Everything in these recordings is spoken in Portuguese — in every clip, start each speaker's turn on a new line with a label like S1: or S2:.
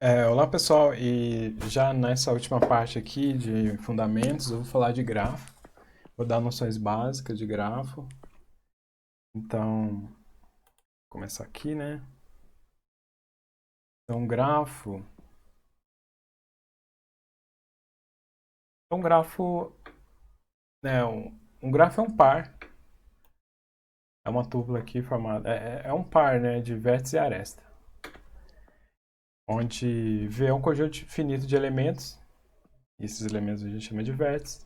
S1: Olá pessoal, e já nessa última parte aqui de fundamentos, eu vou falar de grafo, vou dar noções básicas de grafo. Então, vou começar aqui, né? Então, um grafo, né? Um grafo é um par, é uma tupla aqui formada, é um par, né? De vértice e aresta, onde V é um conjunto finito de elementos, e esses elementos a gente chama de vértices.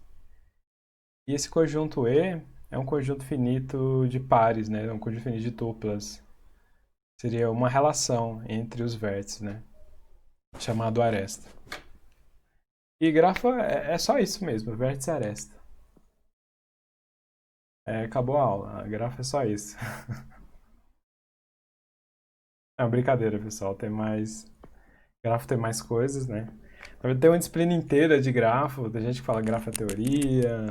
S1: E esse conjunto E é um conjunto finito de pares, né? É um conjunto finito de tuplas. Seria uma relação entre os vértices, né? Chamado aresta. E grafo é só isso mesmo, vértice e aresta. Acabou a aula, a grafo é só isso. É uma brincadeira, pessoal, tem mais... Grafo tem mais coisas, né? Tem uma disciplina inteira de grafo, tem gente que fala grafo é teoria,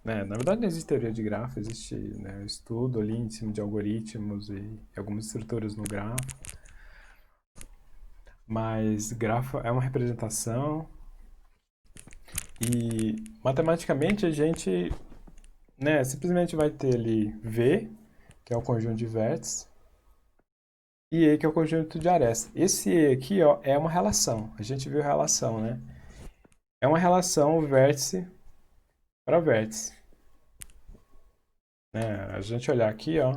S1: né? Na verdade não existe teoria de grafo, existe, né, estudo ali em cima de algoritmos e algumas estruturas no grafo. Mas grafo é uma representação e matematicamente a gente, né, simplesmente vai ter ali V, que é o conjunto de vértices, e E, que é o conjunto de arestas. Esse E aqui, ó, é uma relação. A gente viu relação, né? É uma relação vértice para vértice. Né? A gente olhar aqui, ó,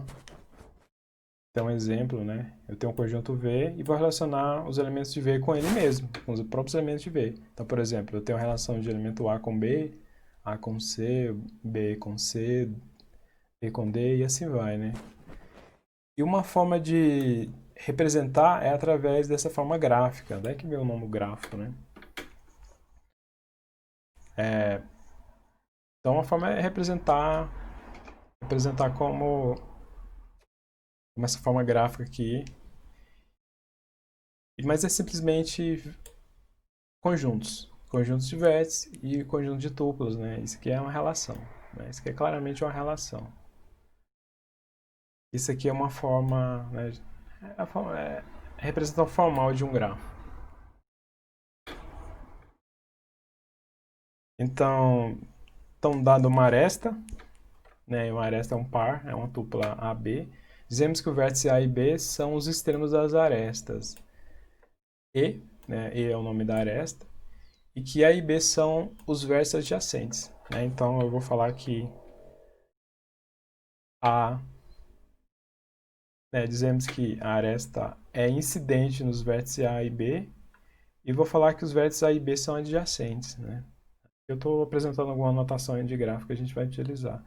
S1: tem um exemplo, né? Eu tenho um conjunto V e vou relacionar os elementos de V com ele mesmo, com os próprios elementos de V. Então, por exemplo, eu tenho a relação de elemento A com B, A com C, B com C, D com D e assim vai, né? E uma forma de representar é através dessa forma gráfica. Daí que vem o nome gráfico, né? Então, uma forma é representar como essa forma gráfica aqui. Mas é simplesmente conjuntos de vértices e conjuntos de tuplas, né? Isso aqui é uma relação, né? Isso aqui é claramente uma relação. Isso aqui é uma forma, né? É a representação formal de um grafo. Então dado uma aresta, né? Uma aresta é um par, é uma tupla AB. Dizemos que o vértice A e B são os extremos das arestas. E, né? E é o nome da aresta. E que A e B são os vértices adjacentes, né? Então eu vou falar que A, né? Dizemos que a aresta é incidente nos vértices A e B. E vou falar que os vértices A e B são adjacentes, né? Eu estou apresentando alguma anotação de gráfico que a gente vai utilizar.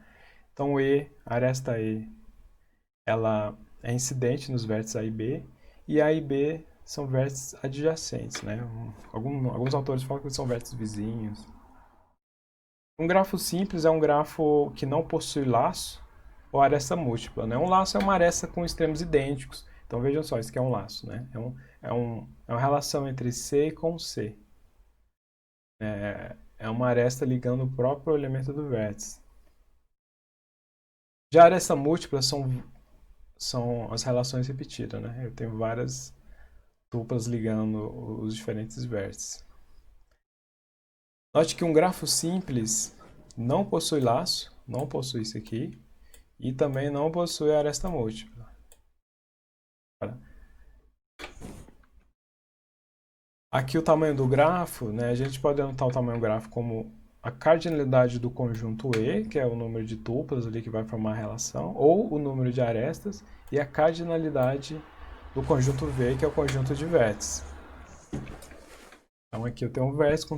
S1: Então, a aresta E, ela é incidente nos vértices A e B, e A e B são vértices adjacentes, né? Alguns autores falam que são vértices vizinhos. Um grafo simples é um grafo que não possui laço ou aresta múltipla, né? Um laço é uma aresta com extremos idênticos. Então vejam só, isso aqui é um laço, né? É uma relação entre C com C. É uma aresta ligando o próprio elemento do vértice. Já aresta múltipla são as relações repetidas, né? Eu tenho várias tuplas ligando os diferentes vértices. Note que um grafo simples não possui laço, não possui isso aqui, e também não possui aresta múltipla. Aqui o tamanho do grafo, né? A gente pode anotar o tamanho do grafo como a cardinalidade do conjunto E, que é o número de tuplas ali que vai formar a relação, ou o número de arestas, e a cardinalidade do conjunto V, que é o conjunto de vértices. Então aqui eu tenho um vértice com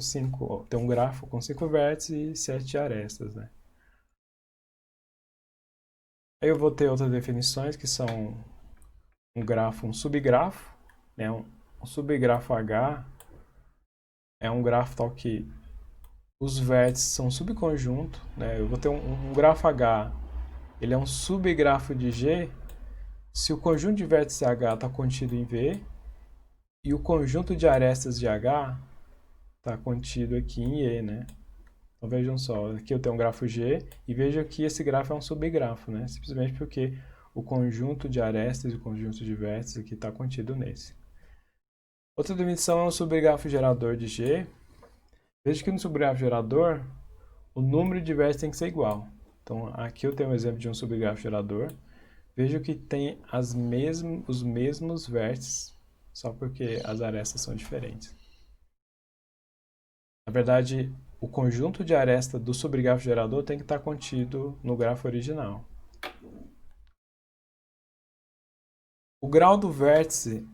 S1: tenho um grafo com 5 vértices e 7 arestas, né? Aí eu vou ter outras definições que são um grafo, um subgrafo, né? Um subgrafo H é um grafo tal que os vértices são um subconjunto, né? Eu vou ter um grafo H, ele é um subgrafo de G se o conjunto de vértices H está contido em V e o conjunto de arestas de H está contido aqui em E, né? Então vejam só, aqui eu tenho um grafo G e veja que esse grafo é um subgrafo, né? Simplesmente porque o conjunto de arestas e o conjunto de vértices aqui está contido nesse. Outra definição é um subgrafo gerador de G. Veja que no subgrafo gerador, o número de vértices tem que ser igual. Então, aqui eu tenho um exemplo de um subgrafo gerador. Veja que tem os mesmos vértices, só porque as arestas são diferentes. Na verdade, o conjunto de aresta do subgrafo gerador tem que estar contido no grafo original. O grau do vértice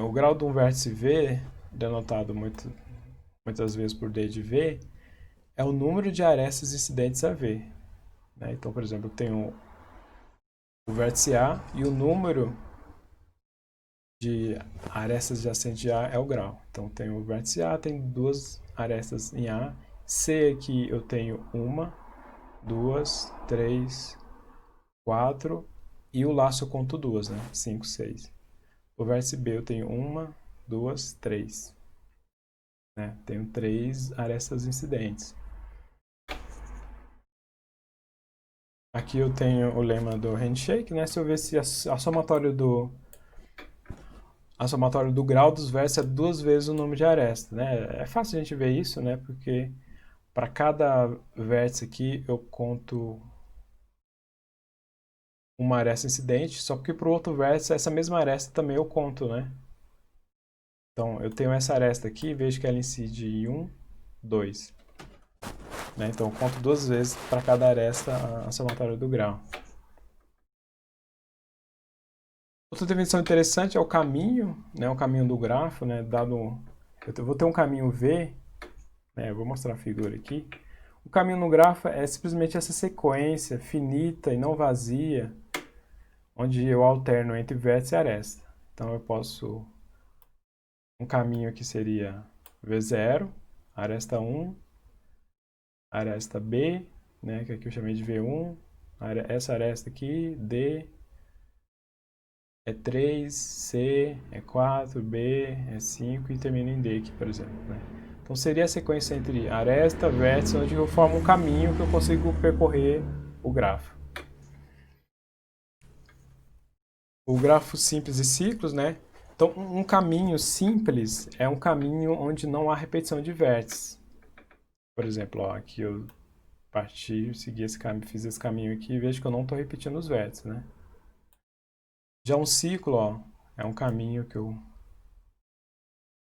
S1: o grau de um vértice V, denotado muitas vezes por D de V, é o número de arestas incidentes a V. Né? Então, por exemplo, eu tenho o vértice A e o número de arestas adjacentes a é o grau. Então, tenho o vértice A, tem duas arestas em A. C aqui eu tenho uma, duas, três, quatro. E o laço eu conto duas, né? 5, 6. O vértice B eu tenho uma, duas, três. Né? Tenho três arestas incidentes. Aqui eu tenho o lema do handshake, né? Se eu ver se a somatório do grau dos vértices é duas vezes o número de arestas, né? É fácil a gente ver isso, né? Porque para cada vértice aqui eu conto uma aresta incidente, só que para o outro vértice essa mesma aresta também eu conto, né? Então eu tenho essa aresta aqui, vejo que ela incide em 1, 2. Né? Então eu conto duas vezes para cada aresta a somatória do grau. Outra definição interessante é o caminho, né, o caminho do grafo, né, dado, eu vou ter um caminho V, né, eu vou mostrar a figura aqui. O caminho no grafo é simplesmente essa sequência finita e não vazia, onde eu alterno entre vértice e aresta. Então eu posso, um caminho aqui seria V0, aresta 1, aresta B, né, que aqui eu chamei de V1, essa aresta aqui, D, é 3, C, é 4, B, é 5 e termina em D aqui, por exemplo. Né? Então seria a sequência entre aresta, vértice, onde eu formo um caminho que eu consigo percorrer o grafo. O grafo simples e ciclos, né? Então um caminho simples é um caminho onde não há repetição de vértices. Por exemplo, ó, aqui eu parti, segui esse caminho, fiz esse caminho aqui e vejo que eu não estou repetindo os vértices, né? Já um ciclo, ó, é um caminho que eu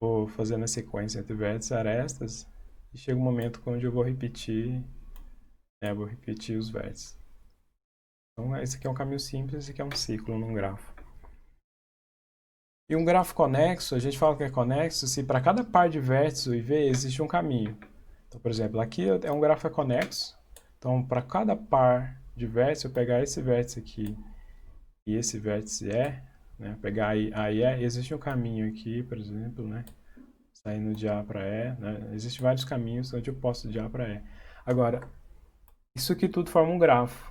S1: vou fazendo a sequência entre vértices e arestas e chega um momento onde eu vou repetir, vou repetir os vértices. Então esse aqui é um caminho simples, esse aqui é um ciclo num grafo. E um grafo conexo, a gente fala que é conexo se para cada par de vértices o IV existe um caminho. Então, por exemplo, aqui é um grafo conexo. Então, para cada par de vértices, eu pegar esse vértice aqui e esse vértice E, né, pegar A e E, existe um caminho aqui, por exemplo, né, saindo de A para E, né? Existem vários caminhos onde eu posso de A para E. Agora, isso aqui tudo forma um grafo,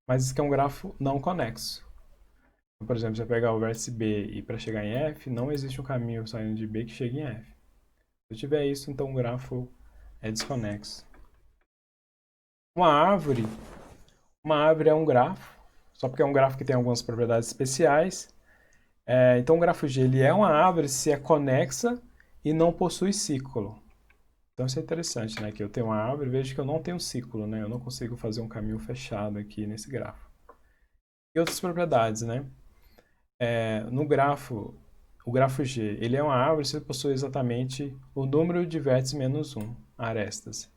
S1: mas isso aqui é um grafo não conexo. Então, por exemplo, se eu pegar o vértice B e para chegar em F, não existe um caminho saindo de B que chegue em F. Se eu tiver isso, então o grafo é desconexo. Uma árvore é um grafo, só porque é um grafo que tem algumas propriedades especiais. Então o grafo G ele é uma árvore se é conexa e não possui ciclo. Então isso é interessante, né? Que eu tenho uma árvore e vejo que eu não tenho ciclo, né? Eu não consigo fazer um caminho fechado aqui nesse grafo. E outras propriedades, né? No grafo, o grafo G, ele é uma árvore se possui exatamente o número de vértices menos 1, arestas.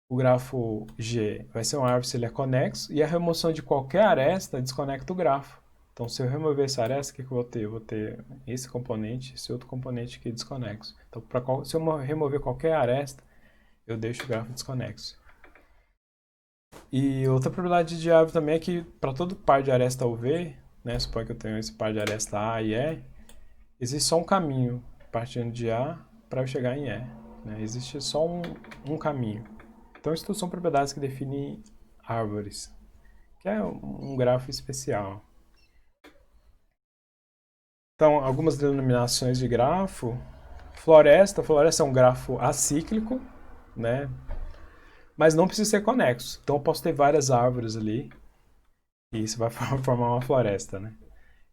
S1: O grafo G vai ser uma árvore se ele é conexo e a remoção de qualquer aresta desconecta o grafo. Então, se eu remover essa aresta, o que eu vou ter? Eu vou ter esse componente, esse outro componente aqui desconexo. Então, se eu remover qualquer aresta, eu deixo o grafo desconexo. E outra propriedade de árvore também é que para todo par de aresta UV, né, suponha que eu tenho esse par de aresta A e E, existe só um caminho partindo de A para eu chegar em E. Né? Existe só um caminho. Então, isso tudo são propriedades que definem árvores, que é um grafo especial. Então, algumas denominações de grafo. Floresta é um grafo acíclico, né? Mas não precisa ser conexo. Então, eu posso ter várias árvores ali e isso vai formar uma floresta, né?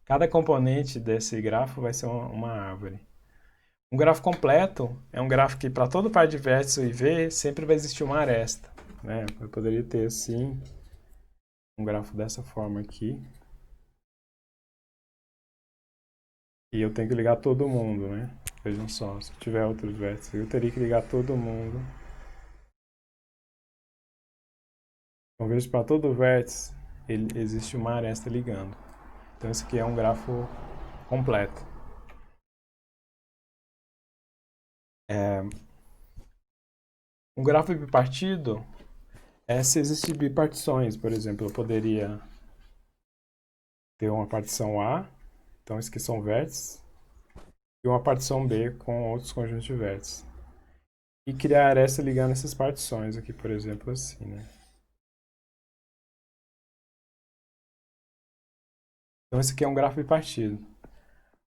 S1: Cada componente desse grafo vai ser uma árvore. Um grafo completo é um grafo que para todo par de vértices U e V sempre vai existir uma aresta, né? Eu poderia ter assim um grafo dessa forma aqui. E eu tenho que ligar todo mundo, né? Vejam só, se tiver outros vértices, eu teria que ligar todo mundo. Então vejo para todo vértice existe uma aresta ligando. Então esse aqui é um grafo completo. Um grafo bipartido é se existem bipartições, por exemplo, eu poderia ter uma partição A, então esses aqui são vértices, e uma partição B com outros conjuntos de vértices. E criar aresta ligando essas partições aqui, por exemplo, assim, né? Então esse aqui é um grafo bipartido.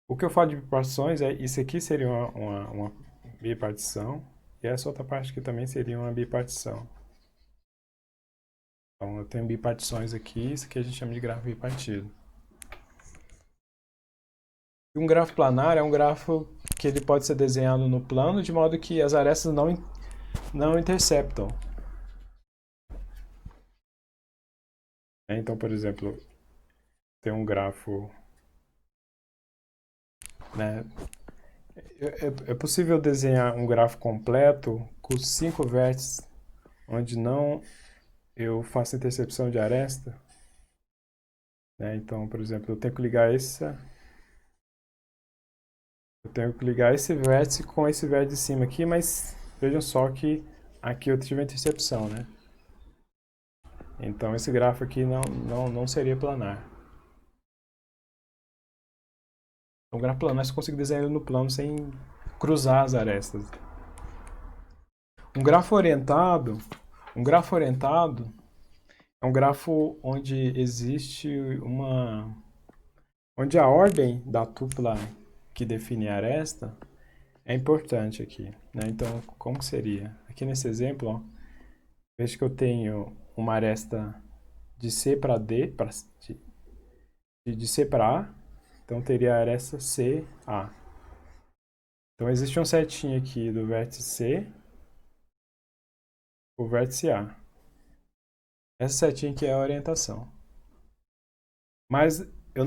S1: O que eu falo de bipartições é isso aqui seria uma bipartição e essa outra parte aqui também seria uma bipartição. Então eu tenho bipartições aqui, isso aqui a gente chama de grafo bipartido. E um grafo planar é um grafo que ele pode ser desenhado no plano de modo que as arestas não interceptam. Então, por exemplo, tem um grafo, né? É possível desenhar um grafo completo com 5 vértices, onde não eu faço intercepção de aresta, né? Então, por exemplo, eu tenho que ligar esse vértice com esse vértice de cima aqui, mas vejam só que aqui eu tive a intercepção, né? Então esse grafo aqui não seria planar. Então, o grafo planar você consegue desenhar ele no plano sem cruzar as arestas. Um grafo orientado, um grafo orientado é um grafo onde existe onde a ordem da tupla que define a aresta é importante aqui, né? Então, como que seria? Aqui nesse exemplo, ó, veja que eu tenho uma aresta de C para D, de C para A, então teria a aresta CA. Então existe um setinho aqui do vértice C, o vértice A. Essa setinha aqui é a orientação. Mas eu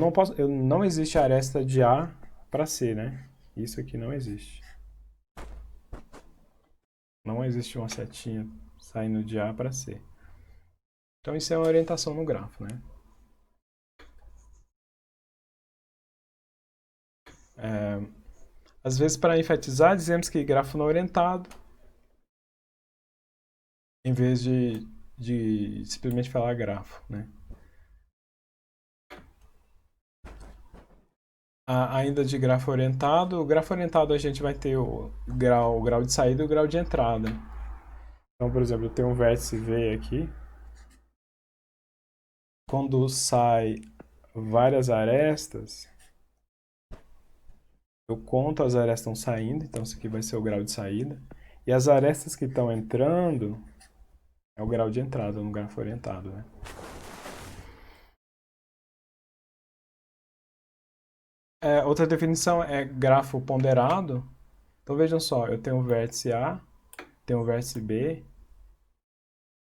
S1: não existe aresta de A para C, né? Isso aqui não existe. Não existe uma setinha saindo de A para C. Então isso é uma orientação no grafo, né? Às vezes, para enfatizar, dizemos que grafo não orientado, em vez de simplesmente falar grafo, né? Ainda de grafo orientado, o grafo orientado a gente vai ter o grau de saída e o grau de entrada. Então, por exemplo, eu tenho um vértice V aqui. Quando sai várias arestas, eu conto as arestas que estão saindo, então isso aqui vai ser o grau de saída. E as arestas que estão entrando é o grau de entrada no grafo orientado, né? Outra definição é grafo ponderado. Então vejam só, eu tenho o vértice A, tenho o vértice B,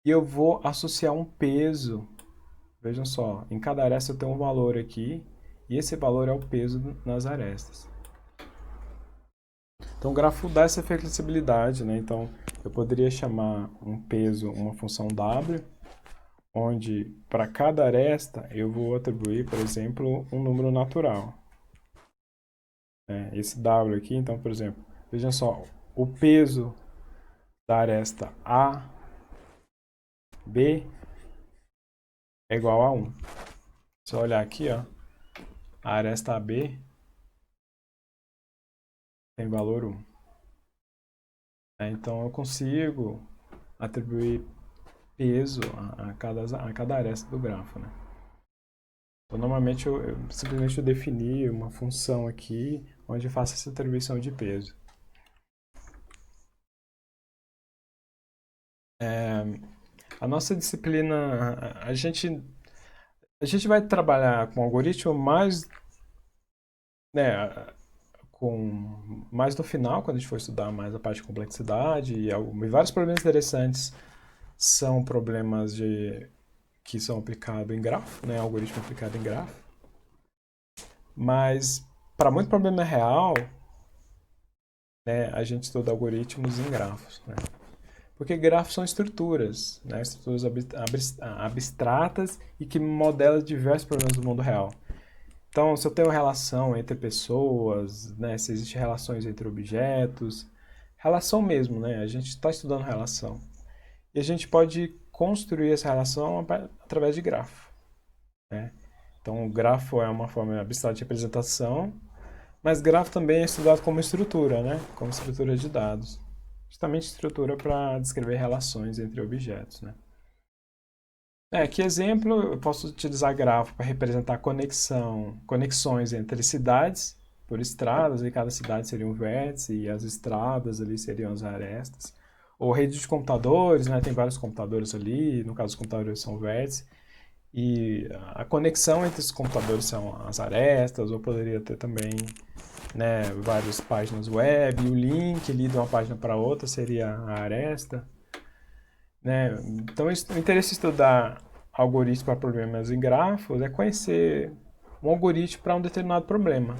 S1: e eu vou associar um peso. Vejam só, em cada aresta eu tenho um valor aqui, e esse valor é o peso nas arestas. Então o grafo dá essa flexibilidade, né? Então eu poderia chamar um peso uma função W, onde para cada aresta eu vou atribuir, por exemplo, um número natural. Esse W aqui, então, por exemplo, vejam só, o peso da aresta A, B é igual a 1. Se eu olhar aqui, ó, a aresta AB tem valor 1. Então eu consigo atribuir peso a cada aresta do grafo, né? Então normalmente eu simplesmente defini uma função aqui onde eu faço essa atribuição de peso. A nossa disciplina, a gente vai trabalhar com algoritmo mais né, mais no final, quando a gente for estudar mais a parte de complexidade e vários problemas interessantes são problemas que são aplicados em grafo, né, algoritmo aplicado em grafo. Mas para muito problema real, né, a gente estuda algoritmos em grafos, né? Porque grafos são estruturas, né, estruturas abstratas e que modelam diversos problemas do mundo real. Então, se eu tenho relação entre pessoas, né, se existem relações entre objetos, relação mesmo, né? A gente está estudando relação. E a gente pode construir essa relação através de grafo, né? Então, o grafo é uma forma abstrata de representação, mas grafo também é estudado como estrutura, né? Como estrutura de dados. Justamente estrutura para descrever relações entre objetos, né? Que exemplo, eu posso utilizar grafo para representar conexões entre cidades por estradas, e cada cidade seria um vértice, e as estradas ali seriam as arestas. Ou rede de computadores, né? Tem vários computadores ali, no caso os computadores são vértices, e a conexão entre esses computadores são as arestas, ou poderia ter também, né, várias páginas web, e o link ali de uma página para outra seria a aresta, né? Então, o interesse de estudar algoritmos para problemas em grafos é conhecer um algoritmo para um determinado problema,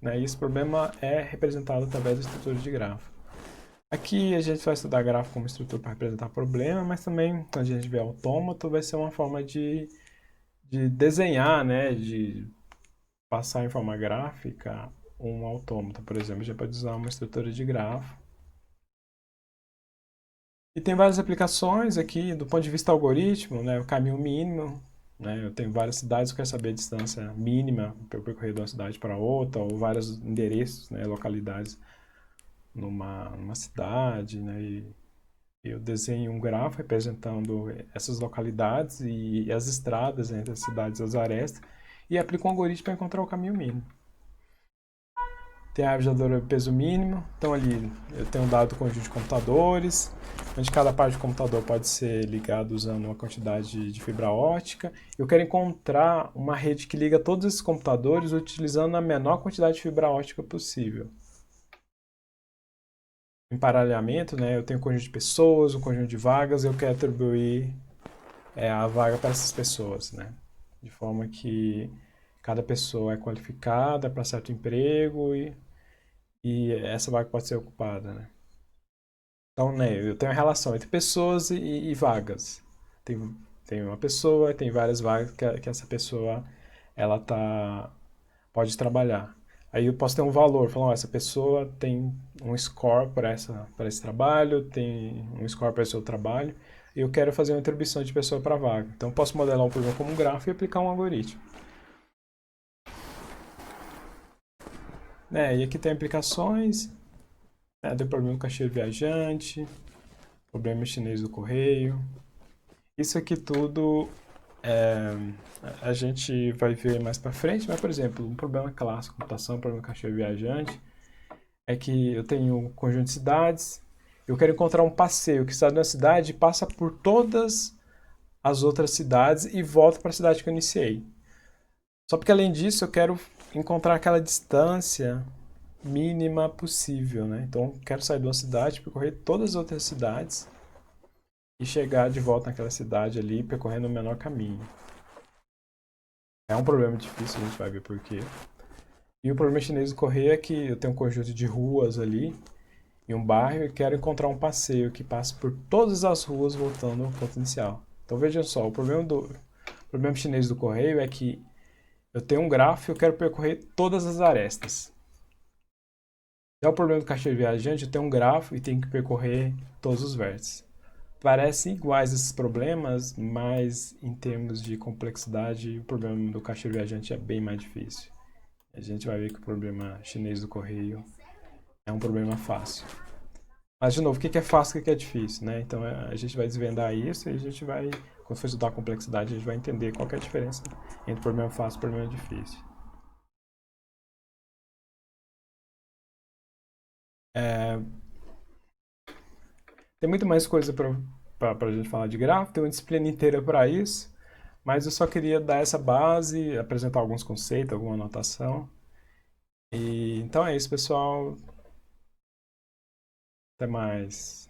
S1: né? E esse problema é representado através da estrutura de grafo. Aqui a gente vai estudar grafo como estrutura para representar problema, mas também, quando a gente vê autômato, vai ser uma forma de desenhar, né? De passar em forma gráfica um autômato, por exemplo. A gente pode usar uma estrutura de grafo. E tem várias aplicações aqui, do ponto de vista algoritmo, né, o caminho mínimo, né, eu tenho várias cidades, eu quero saber a distância mínima para eu percorrer de uma cidade para outra, ou vários endereços, né, localidades numa cidade, né, e eu desenho um grafo representando essas localidades e as estradas entre as cidades e as arestas, e aplico um algoritmo para encontrar o caminho mínimo. Tem a avisadora peso mínimo, então ali eu tenho um dado conjunto de computadores, onde cada parte do computador pode ser ligado usando uma quantidade de fibra ótica. Eu quero encontrar uma rede que liga todos esses computadores utilizando a menor quantidade de fibra ótica possível. Emparelhamento, né? Eu tenho um conjunto de pessoas, um conjunto de vagas, eu quero atribuir a vaga para essas pessoas, né? De forma que cada pessoa é qualificada para certo emprego e essa vaga pode ser ocupada, né? Então, né, eu tenho uma relação entre pessoas e vagas. Tem uma pessoa, tem várias vagas que essa pessoa ela pode trabalhar. Aí eu posso ter um valor, falando, essa pessoa tem um score para esse trabalho, tem um score para esse outro trabalho, e eu quero fazer uma atribuição de pessoa para vaga. Então eu posso modelar um problema como um gráfico e aplicar um algoritmo. E aqui tem aplicações, né, tem problema do caixeiro viajante, problema chinês do correio. Isso aqui tudo é, a gente vai ver mais para frente, mas, por exemplo, um problema clássico, computação, um problema caixeiro viajante, é que eu tenho um conjunto de cidades, eu quero encontrar um passeio que está na cidade e passa por todas as outras cidades e volta para a cidade que eu iniciei. Só porque, além disso, eu quero encontrar aquela distância mínima possível, né? Então, eu quero sair de uma cidade, percorrer todas as outras cidades e chegar de volta naquela cidade ali, percorrendo o menor caminho. É um problema difícil, a gente vai ver por quê. E o problema chinês do correio é que eu tenho um conjunto de ruas ali, em um bairro, e quero encontrar um passeio que passe por todas as ruas voltando ao ponto inicial. Então veja só, o problema chinês do correio é que eu tenho um grafo e eu quero percorrer todas as arestas. Já o problema do caixeiro viajante, eu tenho um grafo e tenho que percorrer todos os vértices. Parecem iguais esses problemas, mas em termos de complexidade, o problema do caixeiro viajante é bem mais difícil. A gente vai ver que o problema chinês do correio é um problema fácil. Mas, de novo, o que é fácil e o que é difícil, né? Então, a gente vai desvendar isso e a gente vai, quando for estudar a complexidade, a gente vai entender qual é a diferença entre problema fácil e problema difícil. É, tem muito mais coisa para a gente falar de gráfico, tem uma disciplina inteira para isso, mas eu só queria dar essa base, apresentar alguns conceitos, alguma anotação, Então é isso, pessoal. Até mais.